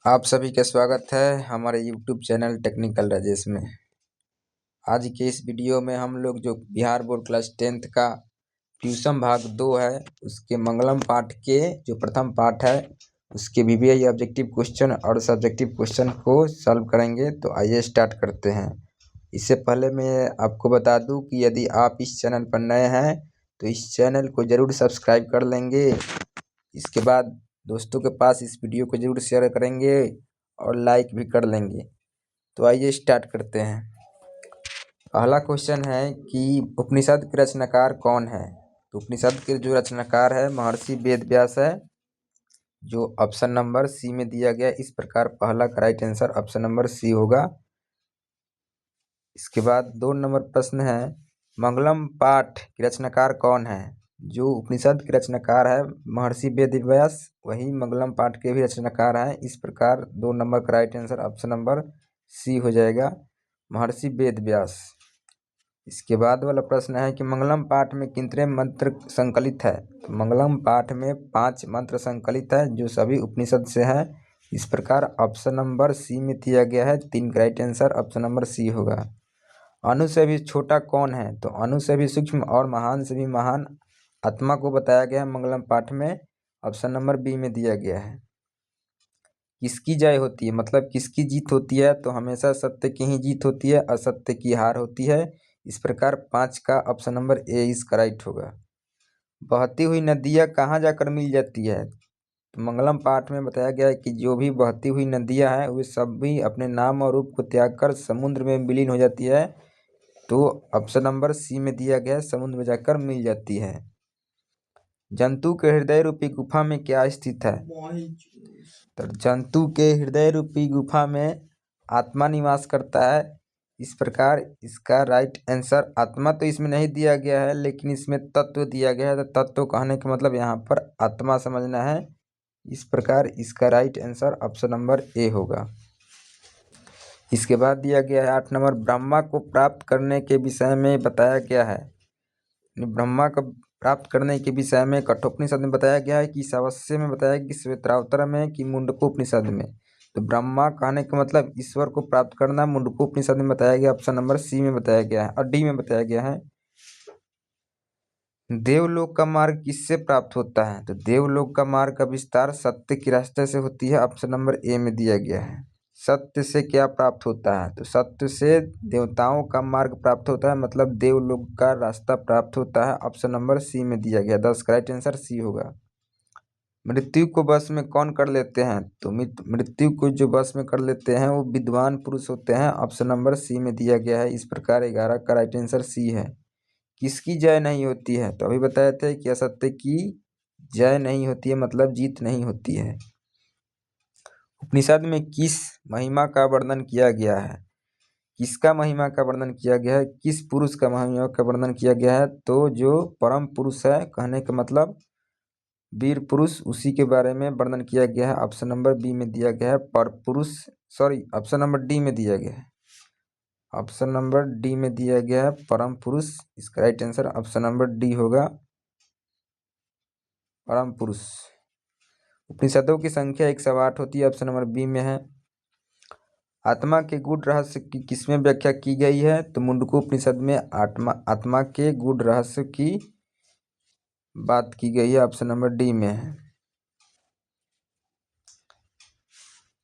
आप सभी का स्वागत है हमारे YouTube चैनल टेक्निकल राजेश में। आज के इस वीडियो में हम लोग जो बिहार बोर्ड क्लास 10th का ट्यूशन भाग 2 है उसके मंगलम पाठ के जो प्रथम पाठ है उसके VBI ऑब्जेक्टिव क्वेश्चन और सब्जेक्टिव क्वेश्चन को सॉल्व करेंगे। तो आइए स्टार्ट करते हैं। इससे पहले मैं आपको बता दूं कि यदि आप इस चैनल पर नए हैं तो इस चैनल को ज़रूर सब्सक्राइब कर लेंगे। इसके बाद दोस्तों के पास इस वीडियो को ज़रूर शेयर करेंगे और लाइक भी कर लेंगे। तो आइए स्टार्ट करते हैं। पहला क्वेश्चन है कि उपनिषद के रचनाकार कौन है। तो उपनिषद के जो रचनाकार है महर्षि वेद व्यास है, जो ऑप्शन नंबर सी में दिया गया। इस प्रकार पहला का right answer option number C होगा। इसके बाद 2 नंबर प्रश्न है मंगलम पाठ के रचनाकार कौन है। जो उपनिषद के रचनाकार है महर्षि वेद व्यास, वही मंगलम पाठ के भी रचनाकार हैं। इस प्रकार 2 नंबर का right answer option number C हो जाएगा, महर्षि वेद व्यास। इसके बाद वाला प्रश्न है कि मंगलम पाठ में कितने मंत्र संकलित है। तो मंगलम पाठ में 5 मंत्र संकलित है जो सभी उपनिषद से हैं। इस प्रकार ऑप्शन नंबर सी में दिया गया है। 3 का right answer option number C होगा। अणु से भी छोटा कौन है। तो अणु से भी सूक्ष्म और महान से भी महान आत्मा को बताया गया है मंगलम पाठ में। ऑप्शन नंबर बी में दिया गया है। किसकी जय होती है, मतलब किसकी जीत होती है। तो हमेशा सत्य की ही जीत होती है, असत्य की हार होती है। इस प्रकार 5 का ऑप्शन नंबर ए इसका राइट होगा। बहती हुई नदियाँ कहाँ जाकर मिल जाती है। तो मंगलम पाठ में बताया गया है कि जो भी बहती हुई नदियाँ हैं वे सभी अपने नाम और रूप को त्याग कर समुद्र में विलीन हो जाती है। तो ऑप्शन नंबर सी में दिया गया है, समुद्र में जाकर मिल जाती है। जंतु के हृदय रूपी गुफा में क्या स्थित है। तो जंतु के हृदय रूपी गुफा में आत्मा निवास करता है। इस प्रकार इसका राइट आंसर आत्मा तो इसमें नहीं दिया गया है, लेकिन इसमें तत्व दिया गया है। तो तत्व कहने का मतलब यहाँ पर आत्मा समझना है। इस प्रकार इसका right answer option number A होगा। इसके बाद दिया गया है 8 नंबर, ब्रह्मा को प्राप्त करने के विषय में बताया गया है। ब्रह्मा को प्राप्त करने के विषय में कठोपनिषद में बताया गया है कि ईशावास्य में बताया गया कि श्वेतावतर में कि मुंडकोपनिषद में। तो ब्रह्मा कहने का मतलब ईश्वर को प्राप्त करना मुंडकोपनिषद में बताया गया। ऑप्शन नंबर सी में बताया गया है और डी में बताया गया है। देवलोक का मार्ग किससे प्राप्त होता है। तो देवलोक का मार्ग का विस्तार सत्य की रास्ते से होती है। ऑप्शन नंबर ए में दिया गया है। सत्य से क्या प्राप्त होता है। तो सत्य से देवताओं का मार्ग प्राप्त होता है, मतलब देवलोक का रास्ता प्राप्त होता है। ऑप्शन नंबर सी में दिया गया। 10 का राइट आंसर सी होगा। मृत्यु को वश में कौन कर लेते हैं। तो मृत्यु को जो वश में कर लेते हैं वो विद्वान पुरुष होते हैं। ऑप्शन नंबर सी में दिया गया है। इस प्रकार 11 का राइट आंसर सी है। किसकी जय नहीं होती है। तो अभी बताए थे कि असत्य की जय नहीं होती है, मतलब जीत नहीं होती है। उपनिषद में किस महिमा का वर्णन किया गया है। किसका महिमा का वर्णन किया गया है, किस पुरुष का महिमा का वर्णन किया गया है। तो जो परम पुरुष है, कहने का मतलब वीर पुरुष, उसी के बारे में वर्णन किया गया है। ऑप्शन नंबर बी में दिया गया है। पर पुरुष ऑप्शन नंबर डी में दिया गया है। ऑप्शन नंबर डी में दिया गया है परम पुरुष। इसका right answer option number D होगा, परम पुरुष। उपनिषदों की संख्या 108 होती है। ऑप्शन नंबर बी में है। आत्मा के गूढ़ रहस्य की किसमें व्याख्या की गई है। तो मुंडकोपनिषद में आत्मा के गूढ़ रहस्य की बात की गई है। ऑप्शन नंबर डी में है।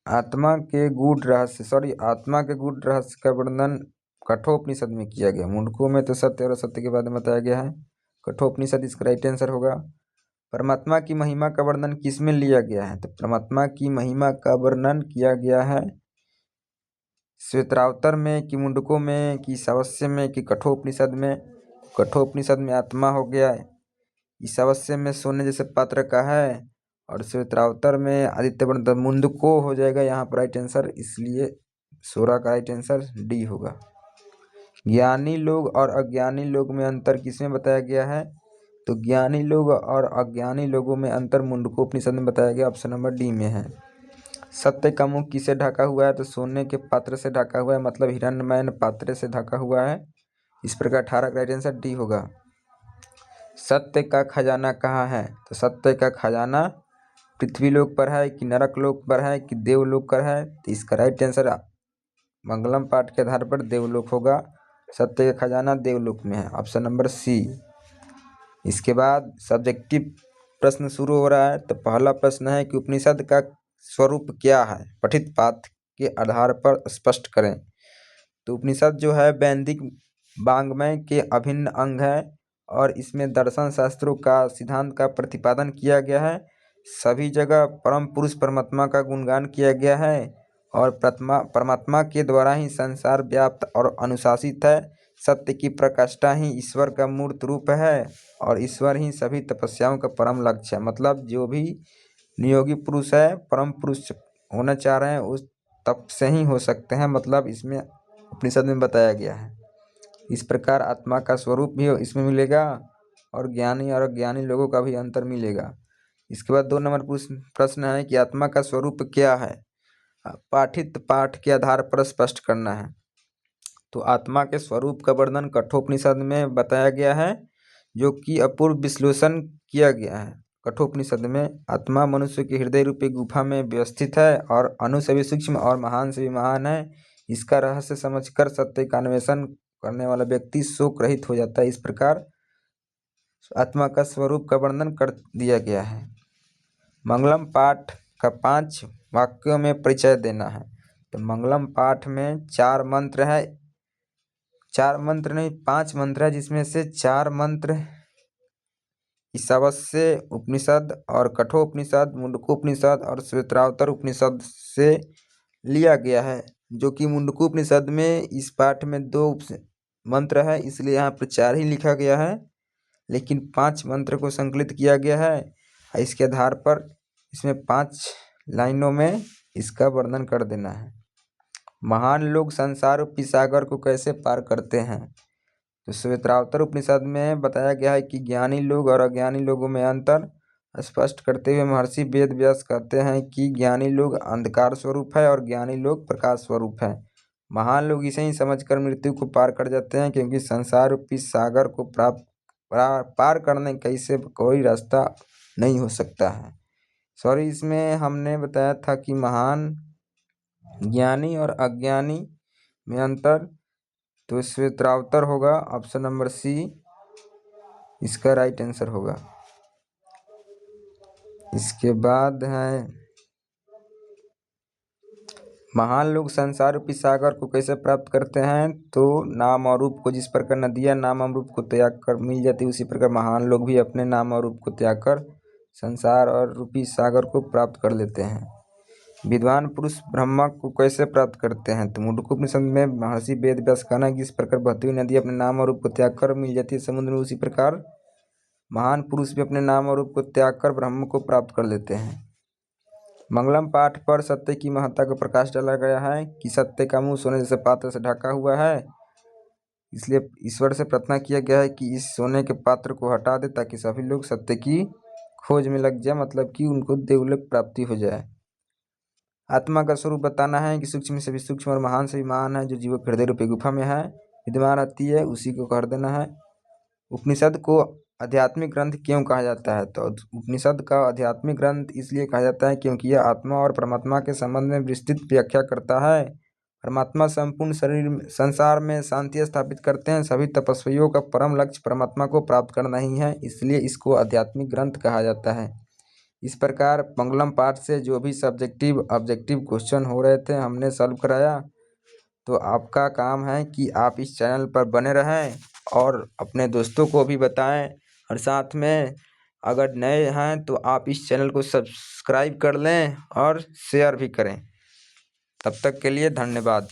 आत्मा के गूढ़ रहस्य का वर्णन कठोपनिषद में किया गया। मुंडकों में तो सत्य और असत्य के बारे में बताया गया है। कठोपनिषद इसका राइट आंसर होगा। परमात्मा की महिमा का वर्णन किसमें लिया गया है। तो परमात्मा की महिमा का वर्णन किया गया है श्वेतावतर में कि मुंडकों में कि ईशावास्य में कि कठोपनिषद में। कठोपनिषद में आत्मा हो गया, ईशावास्य में सोने जैसे पात्र का है, और श्वेतावतर में आदित्य वर्ण मुंडको हो जाएगा यहाँ पर राइट आंसर। इसलिए 16 का राइट आंसर डी होगा। ज्ञानी लोग और अज्ञानी लोग में अंतर किसमें बताया गया है। तो ज्ञानी लोग और अज्ञानी लोगों में अंतर मुंडकोपनिषद में बताया गया। ऑप्शन नंबर डी में है। सत्य का मुख किससे ढका हुआ है। तो सोने के पात्र से ढका हुआ है, मतलब हिरण्मय पात्र से ढका हुआ है। इस प्रकार 18 का राइट आंसर डी होगा। सत्य का खजाना कहाँ है। तो सत्य का खजाना पृथ्वी लोक पर है कि नरक लोक पर है कि देवलोक पर है, तो इसका राइट आंसर मंगलम पाठ के आधार पर देवलोक होगा। सत्य का खजाना देवलोक में है, ऑप्शन नंबर सी। इसके बाद सब्जेक्टिव प्रश्न शुरू हो रहा है। तो पहला प्रश्न है कि उपनिषद का स्वरूप क्या है, पठित पाठ के आधार पर स्पष्ट करें। तो उपनिषद जो है वैदिक वाङ्मय के अभिन्न अंग है और इसमें दर्शन शास्त्रों का सिद्धांत का प्रतिपादन किया गया है। सभी जगह परम पुरुष परमात्मा का गुणगान किया गया है और परमात्मा के द्वारा ही संसार व्याप्त और अनुशासित है। सत्य की प्रकाष्ठा ही ईश्वर का मूर्त रूप है और ईश्वर ही सभी तपस्याओं का परम लक्ष्य है। मतलब जो भी नियोगी पुरुष है, परम पुरुष होना चाह रहे हैं, उस तप से ही हो सकते हैं। मतलब इसमें उपनिषद में बताया गया है। इस प्रकार आत्मा का स्वरूप भी इसमें मिलेगा और ज्ञानी और अज्ञानी लोगों का भी अंतर मिलेगा। इसके बाद 2 नंबर प्रश्न है कि आत्मा का स्वरूप क्या है, पाठित पाठ के आधार पर स्पष्ट करना है। तो आत्मा के स्वरूप का वर्णन कठोपनिषद में बताया गया है, जो कि अपूर्व विश्लेषण किया गया है। कठोपनिषद में आत्मा मनुष्य के हृदय रूपी गुफा में व्यवस्थित है और अणु से भी सूक्ष्म और महान से भी महान है। इसका रहस्य समझकर सत्य का अन्वेषण करने वाला व्यक्ति शोक रहित हो जाता है। इस प्रकार आत्मा का स्वरूप का वर्णन कर दिया गया है। मंगलम पाठ का 5 वाक्यों में परिचय देना है। तो मंगलम पाठ में 4 मंत्र है, 4 मंत्र नहीं 5 मंत्र है, जिसमें से 4 मंत्र ईशावास्य उपनिषद और कठोपनिषद, मुंडकोपनिषद और श्वेतावतर उपनिषद से लिया गया है। जो कि मुंडकोपनिषद में इस पाठ में 2 मंत्र है, इसलिए यहाँ पर 4 ही लिखा गया है, लेकिन 5 मंत्र को संकलित किया गया है। इसके आधार पर इसमें 5 लाइनों में इसका वर्णन कर देना है। महान लोग संसार रूपी सागर को कैसे पार करते हैं। तो श्वेतावतर उपनिषद में बताया गया है कि ज्ञानी लोग और अज्ञानी लोगों में अंतर स्पष्ट करते हुए महर्षि वेद व्यास कहते हैं कि ज्ञानी लोग अंधकार स्वरूप है और ज्ञानी लोग प्रकाश स्वरूप है। महान लोग इसे ही समझकर मृत्यु को पार कर जाते हैं, क्योंकि संसार रूपी सागर को पार करने का इससे कोई रास्ता नहीं हो सकता है। सॉरी, इसमें हमने बताया था कि महान, ज्ञानी और अज्ञानी में अंतर, तो श्वेतावतर होगा, ऑप्शन नंबर सी इसका राइट आंसर होगा। इसके बाद है महान लोग संसार रूपी सागर को कैसे प्राप्त करते हैं। तो नाम और रूप को, जिस प्रकार नदियाँ नाम और रूप को त्याग कर मिल जाती है, उसी प्रकार महान लोग भी अपने नाम और रूप को त्याग कर संसार और रूपी सागर को प्राप्त कर लेते हैं। विद्वान पुरुष ब्रह्मा को कैसे प्राप्त करते हैं। तो मुंडकोपनिषद में महर्षि वेद व्यास कहना है कि इस प्रकार बहती हुई नदी अपने नाम और रूप को त्याग कर मिल जाती है समुद्र में, उसी प्रकार महान पुरुष भी अपने नाम और रूप को त्याग कर ब्रह्म को प्राप्त कर लेते हैं। मंगलम पाठ पर सत्य की महत्ता को प्रकाश डाला गया है कि सत्य का मुंह सोने जैसे पात्र से ढका हुआ है, इसलिए ईश्वर से प्रार्थना किया गया है कि इस सोने के पात्र को हटा दे, ताकि सभी लोग सत्य की खोज में लग जाए, मतलब कि उनको देवलोक प्राप्ति हो जाए। आत्मा का स्वरूप बताना है कि सूक्ष्म से भी सूक्ष्म और महान से भी महान है, जो जीव के हृदय रूपी गुफा में है विद्यमान रहती है, उसी को कर देना है। उपनिषद को आध्यात्मिक ग्रंथ क्यों कहा जाता है। तो उपनिषद का आध्यात्मिक ग्रंथ इसलिए कहा जाता है क्योंकि यह आत्मा और परमात्मा के संबंध में विस्तृत व्याख्या करता है। परमात्मा संपूर्ण संसार में शांति स्थापित करते हैं। सभी तपस्वियों का परम लक्ष्य परमात्मा को प्राप्त करना ही है, इसलिए इसको आध्यात्मिक ग्रंथ कहा जाता है। इस प्रकार मंगलम पाठ से जो भी सब्जेक्टिव ऑब्जेक्टिव क्वेश्चन हो रहे थे हमने सॉल्व कराया। तो आपका काम है कि आप इस चैनल पर बने रहें और अपने दोस्तों को भी बताएं, और साथ में अगर नए हैं तो आप इस चैनल को सब्सक्राइब कर लें और शेयर भी करें। तब तक के लिए धन्यवाद।